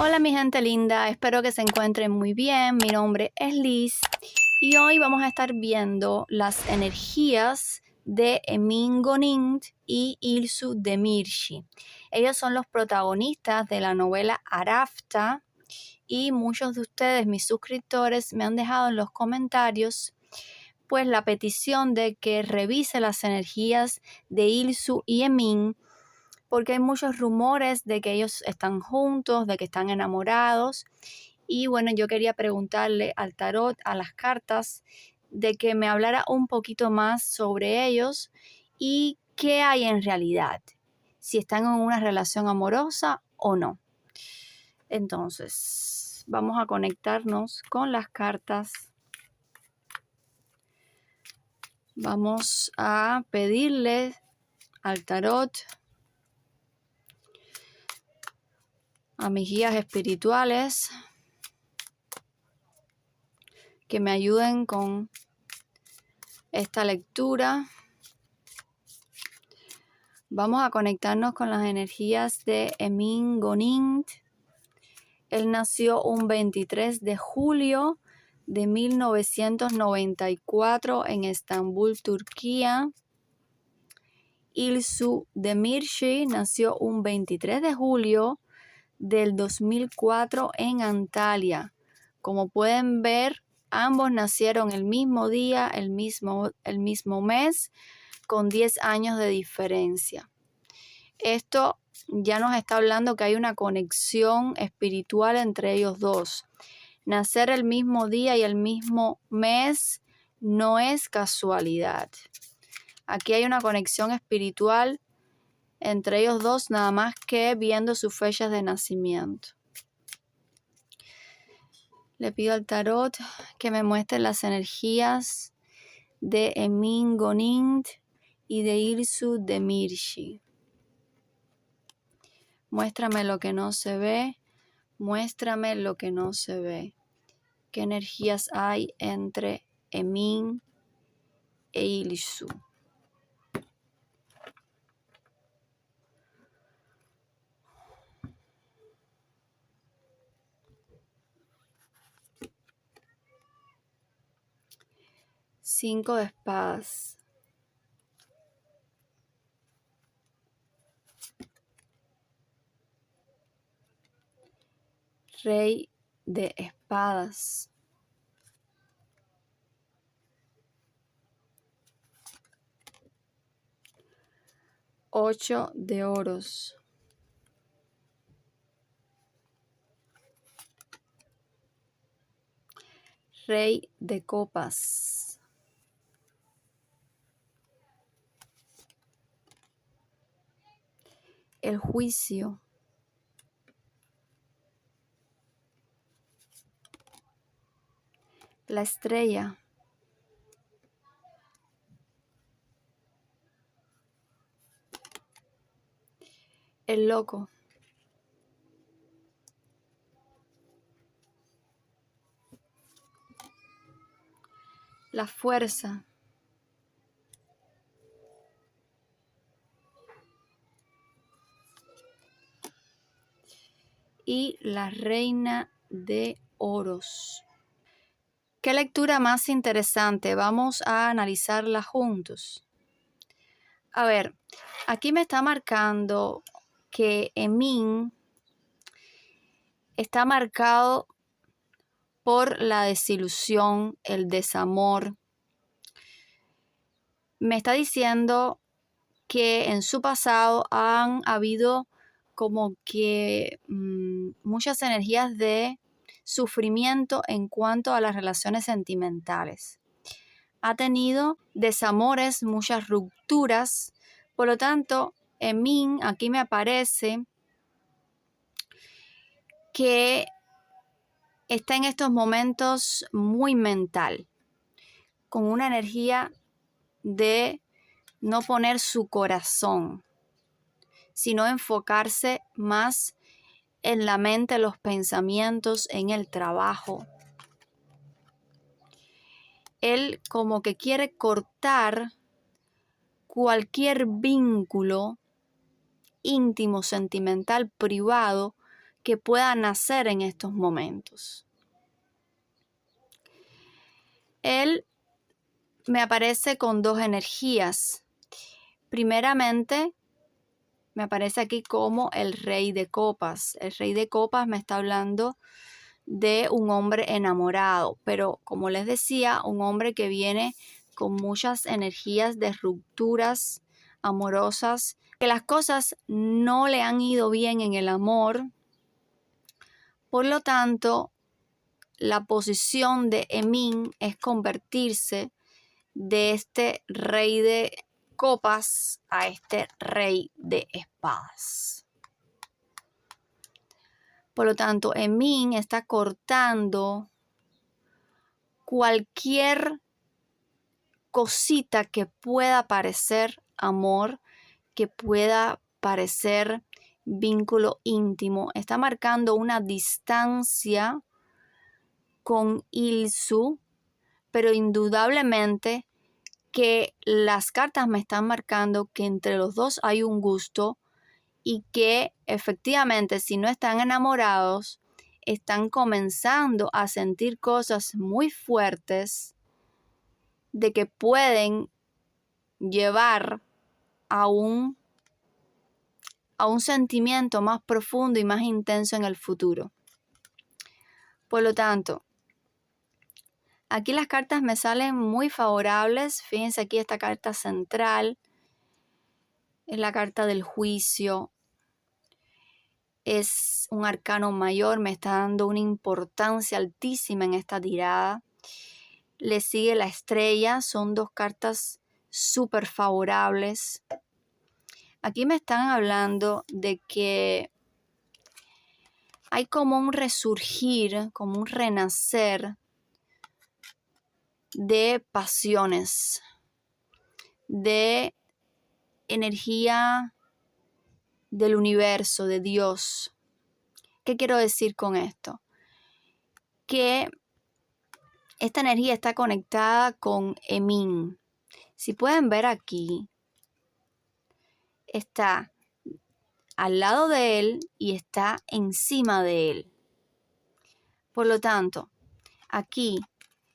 Hola mi gente linda, espero que se encuentren muy bien. Mi nombre es Liz y hoy vamos a estar viendo las energías de Emin Gonit y Ilsu Demirci. Ellos son los protagonistas de la novela Arafta y muchos de ustedes, mis suscriptores, me han dejado en los comentarios pues la petición de que revise las energías de Ilsu y Emin, porque hay muchos rumores de que ellos están juntos, de que están enamorados. Y bueno, yo quería preguntarle al tarot, a las cartas, de que me hablara un poquito más sobre ellos y qué hay en realidad, si están en una relación amorosa o no. Entonces, vamos a conectarnos con las cartas. Vamos a pedirle al tarot, a mis guías espirituales, que me ayuden con esta lectura. Vamos a conectarnos con las energías de Emin Gonit. Él nació un 23 de julio de 1994 en Estambul, Turquía. Ilsu Demirci nació un 23 de julio del 2004 en Antalya. Como pueden ver, ambos nacieron el mismo día, el mismo mes, con 10 años de diferencia. Esto ya nos está hablando que hay una conexión espiritual entre ellos dos. Nacer el mismo día y el mismo mes no es casualidad. Aquí hay una conexión espiritual entre ellos dos, nada más que viendo sus fechas de nacimiento. Le pido al tarot que me muestre las energías de Emin Gonit y de Ilsu Demirci. Muéstrame lo que no se ve. Muéstrame lo que no se ve. ¿Qué energías hay entre Emin e Ilsu? Cinco de espadas. Rey de espadas. Ocho de oros. Rey de copas. El juicio. La estrella. El loco. La fuerza. Y la reina de oros. ¿Qué lectura más interesante? Vamos a analizarla juntos. A ver, aquí me está marcando que Emin está marcado por la desilusión, el desamor. Me está diciendo que en su pasado han habido como que muchas energías de sufrimiento en cuanto a las relaciones sentimentales. Ha tenido desamores, muchas rupturas. Por lo tanto, Emin aquí me aparece que está en estos momentos muy mental, con una energía de no poner su corazón, sino enfocarse más en la mente, los pensamientos, en el trabajo. Él como que quiere cortar cualquier vínculo íntimo, sentimental, privado que pueda nacer en estos momentos. Él me aparece con dos energías. Primeramente, me aparece aquí como el Rey de Copas. El Rey de Copas me está hablando de un hombre enamorado, pero como les decía, un hombre que viene con muchas energías de rupturas amorosas, que las cosas no le han ido bien en el amor. Por lo tanto, la posición de Emin es convertirse de este rey de copas a este rey de espadas. Por lo tanto, Emin está cortando cualquier cosita que pueda parecer amor, que pueda parecer vínculo íntimo. Está marcando una distancia con Ilsu, pero indudablemente que las cartas me están marcando que entre los dos hay un gusto y que efectivamente si no están enamorados, están comenzando a sentir cosas muy fuertes de que pueden llevar a un sentimiento más profundo y más intenso en el futuro. Por lo tanto, aquí las cartas me salen muy favorables. Fíjense aquí esta carta central. Es la carta del juicio. Es un arcano mayor. Me está dando una importancia altísima en esta tirada. Le sigue la estrella. Son dos cartas súper favorables. Aquí me están hablando de que hay como un resurgir, como un renacer de pasiones, de energía del universo, de Dios. ¿Qué quiero decir con esto? Que esta energía está conectada con Emin. Si pueden ver aquí, está al lado de él y está encima de él. Por lo tanto, aquí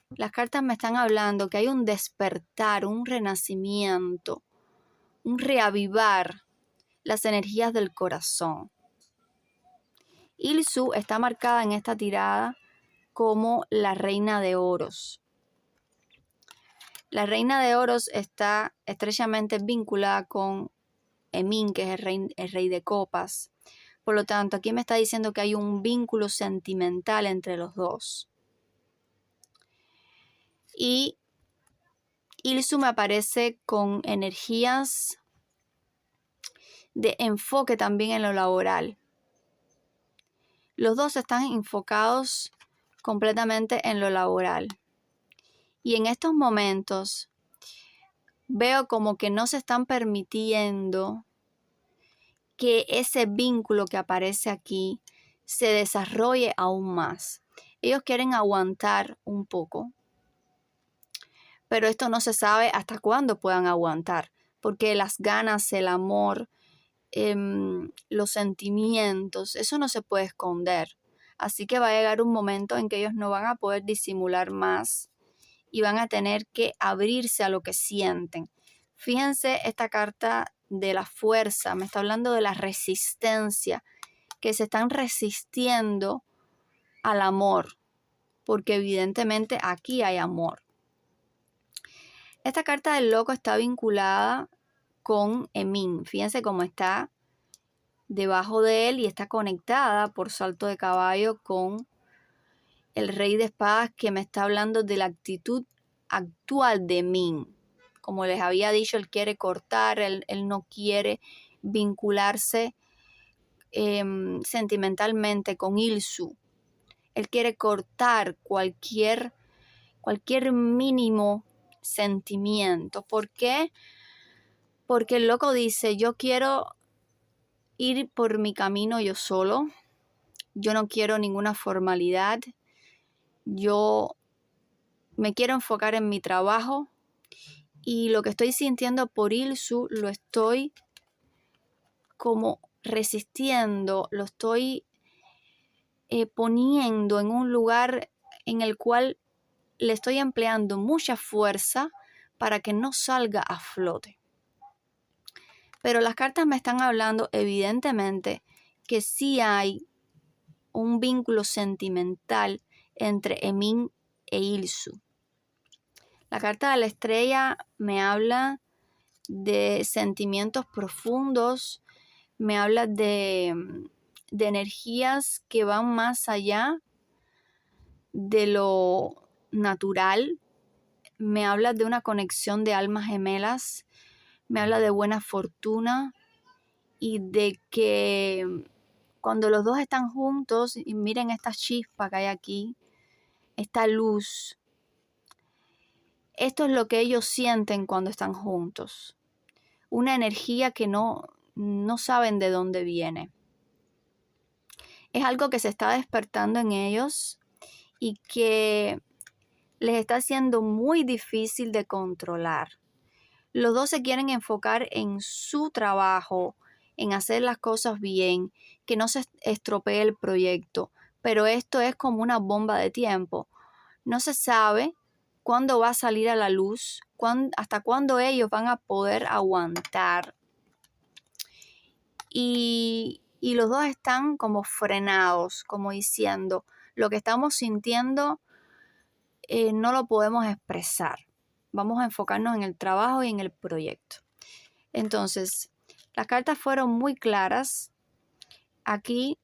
las cartas me están hablando que hay un despertar, un renacimiento, un reavivar las energías del corazón. Ilsu está marcada en esta tirada como la reina de oros. La reina de oros está estrechamente vinculada con Emin, que es el rey de copas. Por lo tanto, aquí me está diciendo que hay un vínculo sentimental entre los dos. Y Ilsu me aparece con energías de enfoque también en lo laboral. Los dos están enfocados completamente en lo laboral. Y en estos momentos veo como que no se están permitiendo que ese vínculo que aparece aquí se desarrolle aún más. Ellos quieren aguantar un poco, pero esto no se sabe hasta cuándo puedan aguantar, porque las ganas, el amor, los sentimientos, eso no se puede esconder. Así que va a llegar un momento en que ellos no van a poder disimular más y van a tener que abrirse a lo que sienten. Fíjense esta carta de la fuerza, me está hablando de la resistencia, que se están resistiendo al amor, porque evidentemente aquí hay amor. Esta carta del loco está vinculada con Emin. Fíjense cómo está debajo de él y está conectada por salto de caballo con el rey de espadas, que me está hablando de la actitud actual de Emin. Como les había dicho, él quiere cortar, él no quiere vincularse sentimentalmente con Ilsu. Él quiere cortar cualquier mínimo sentimiento. ¿Por qué? Porque el loco dice, yo quiero ir por mi camino yo solo. Yo no quiero ninguna formalidad. Yo me quiero enfocar en mi trabajo. Y lo que estoy sintiendo por Ilsu lo estoy como resistiendo, lo estoy poniendo en un lugar en el cual le estoy empleando mucha fuerza para que no salga a flote. Pero las cartas me están hablando evidentemente que sí hay un vínculo sentimental entre Emin e Ilsu. La carta de la estrella me habla de sentimientos profundos, me habla de energías que van más allá de lo natural, me habla de una conexión de almas gemelas, me habla de buena fortuna y de que cuando los dos están juntos, y miren esta chispa que hay aquí, esta luz, esto es lo que ellos sienten cuando están juntos. Una energía que no saben de dónde viene. Es algo que se está despertando en ellos y que les está siendo muy difícil de controlar. Los dos se quieren enfocar en su trabajo, en hacer las cosas bien, que no se estropee el proyecto. Pero esto es como una bomba de tiempo. No se sabe cuándo va a salir a la luz, hasta cuándo ellos van a poder aguantar. Y los dos están como frenados, como diciendo, lo que estamos sintiendo no lo podemos expresar. Vamos a enfocarnos en el trabajo y en el proyecto. Entonces, las cartas fueron muy claras. Aquí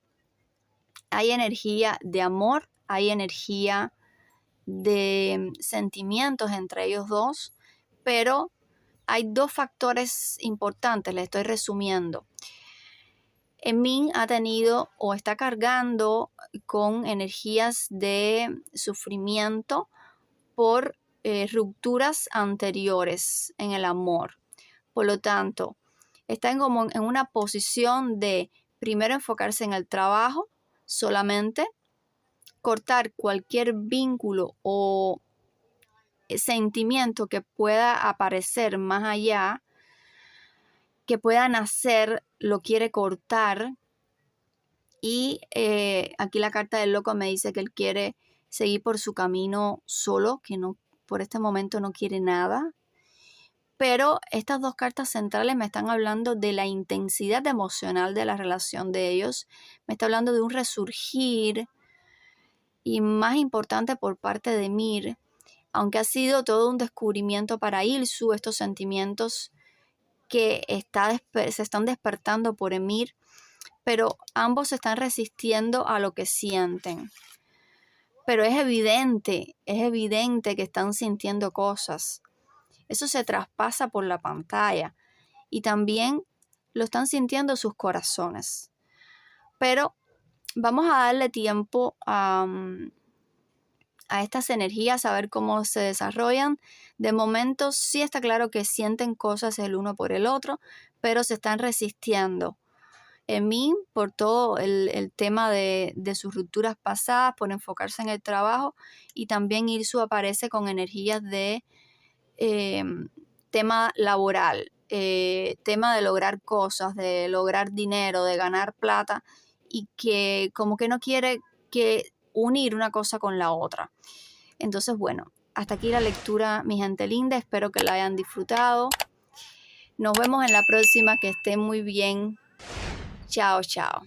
hay energía de amor, hay energía de sentimientos entre ellos dos, pero hay dos factores importantes, les estoy resumiendo. Emin ha tenido o está cargando con energías de sufrimiento por rupturas anteriores en el amor. Por lo tanto, está en una posición de primero enfocarse en el trabajo solamente, cortar cualquier vínculo o sentimiento que pueda aparecer más allá, que pueda nacer, lo quiere cortar. Y aquí la carta del loco me dice que él quiere seguir por su camino solo, que no, por este momento no quiere nada. Pero estas dos cartas centrales me están hablando de la intensidad emocional de la relación de ellos. Me está hablando de un resurgir y más importante por parte de Mir. Aunque ha sido todo un descubrimiento para Ilsu, estos sentimientos que se están despertando por Emir, pero ambos se están resistiendo a lo que sienten. Pero es evidente que están sintiendo cosas. Eso se traspasa por la pantalla y también lo están sintiendo sus corazones. Pero vamos a darle tiempo a estas energías, a ver cómo se desarrollan. De momento sí está claro que sienten cosas el uno por el otro, pero se están resistiendo. Emin, por todo el tema de sus rupturas pasadas, por enfocarse en el trabajo, y también Ilsu aparece con energías de tema laboral, tema de lograr cosas, de lograr dinero, de ganar plata, y que como que no quiere que unir una cosa con la otra. Entonces, bueno, hasta aquí la lectura, mi gente linda. Espero que la hayan disfrutado. Nos vemos en la próxima. Que estén muy bien. Chao, chao.